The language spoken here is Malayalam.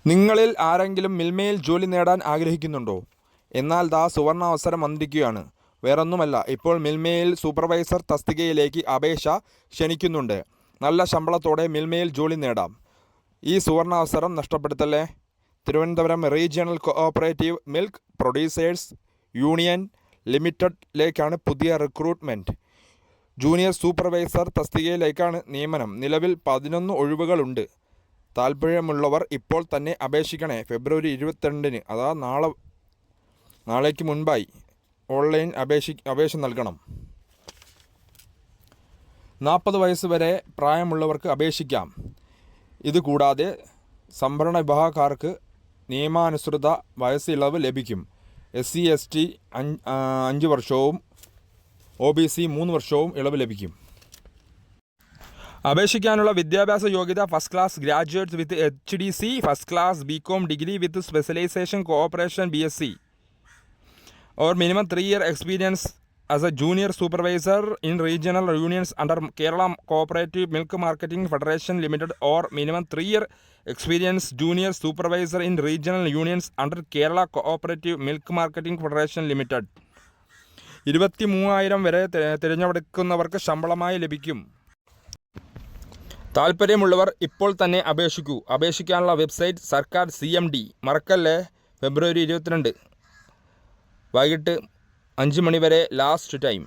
നിങ്ങളിൽ ആരെങ്കിലും മിൽമയിൽ ജോലി നേടാൻ ആഗ്രഹിക്കുന്നുണ്ടോ? എന്നാൽ ദാ സുവർണാവസരം വന്നിരിക്കുകയാണ്. വേറൊന്നുമല്ല, ഇപ്പോൾ മിൽമയിൽ സൂപ്പർവൈസർ തസ്തികയിലേക്ക് അപേക്ഷ ക്ഷണിക്കുന്നുണ്ട്. നല്ല ശമ്പളത്തോടെ മിൽമയിൽ ജോലി നേടാം. ഈ സുവർണാവസരം നഷ്ടപ്പെടുത്തല്ലേ. Thiruvananthapuram regional cooperative milk producers union ലിമിറ്റഡിലേക്കാണ് പുതിയ റിക്രൂട്ട്മെൻറ്റ്. ജൂനിയർ സൂപ്പർവൈസർ തസ്തികയിലേക്കാണ് നിയമനം. നിലവിൽ 11 ഒഴിവുകളുണ്ട്. താൽപ്പര്യമുള്ളവർ ഇപ്പോൾ തന്നെ അപേക്ഷിക്കണേ. ഫെബ്രുവരി 22-ന്, അതാ നാളേക്ക് മുൻപായി ഓൺലൈൻ അപേക്ഷ നൽകണം. 40 വയസ്സ് വരെ പ്രായമുള്ളവർക്ക് അപേക്ഷിക്കാം. ഇതുകൂടാതെ സംവരണ വിഭാഗക്കാർക്ക് നിയമാനുസൃത വയസ്സ് ഇളവ് ലഭിക്കും. SC ST 5 വർഷവും OBC 3 വർഷവും ഇളവ് ലഭിക്കും. അപേക്ഷിക്കാനുള്ള വിദ്യാഭ്യാസ യോഗ്യത first class graduates with HDC, first class BCom degree with specialisation cooperation BSc or minimum 3-year experience as a junior supervisor in regional unions under Kerala Cooperative Milk Marketing Federation Limited or minimum 3-year experience junior supervisor in regional unions under Kerala Cooperative Milk Marketing Federation Limited. 23,000 വരെ തിരഞ്ഞെടുക്കുന്നവർക്ക് ശമ്പളമായി ലഭിക്കും. താൽപ്പര്യമുള്ളവർ ഇപ്പോൾ തന്നെ അപേക്ഷിക്കൂ. അപേക്ഷിക്കാനുള്ള വെബ്സൈറ്റ് സർക്കാർ CMD. മറക്കല്ലേ, ഫെബ്രുവരി 22 വൈകിട്ട് 5 മണി വരെ ലാസ്റ്റ് ടൈം.